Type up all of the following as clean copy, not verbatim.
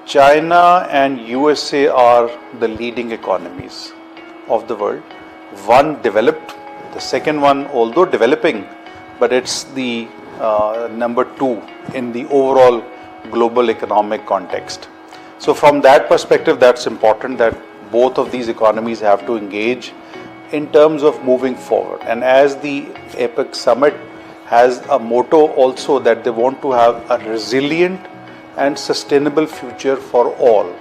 China and USA are the leading economies of the world. One developed, the second one, although developing, but it's the number 2 in the overall global economic context. So from that perspective, that's important that both of these economies have to engage in terms of moving forward. And as the APEC summit has a motto also that they want to have a resilient and sustainable future for all.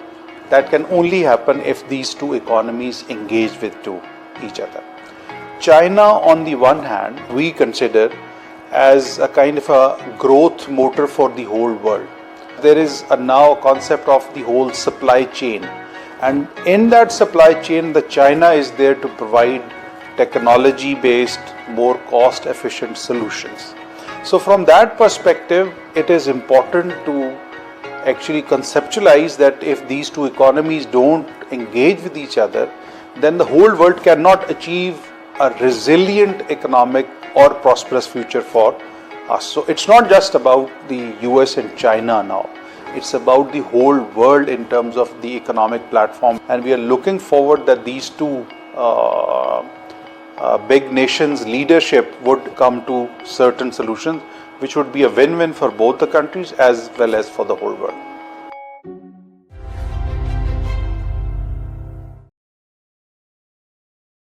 That can only happen if these two economies engage with each other. China, on the one hand, we consider as a kind of a growth motor for the whole world. There is now a concept of the whole supply chain, and in that supply chain, the China is there to provide technology-based, more cost-efficient solutions. So from that perspective, it is important to actually conceptualize that if these two economies don't engage with each other, then the whole world cannot achieve a resilient economic or prosperous future for us. So it's not just about the US and China now. It's about the whole world in terms of the economic platform. And we are looking forward that these two big nations' leadership would come to certain solutions which would be a win-win for both the countries as well as for the whole world.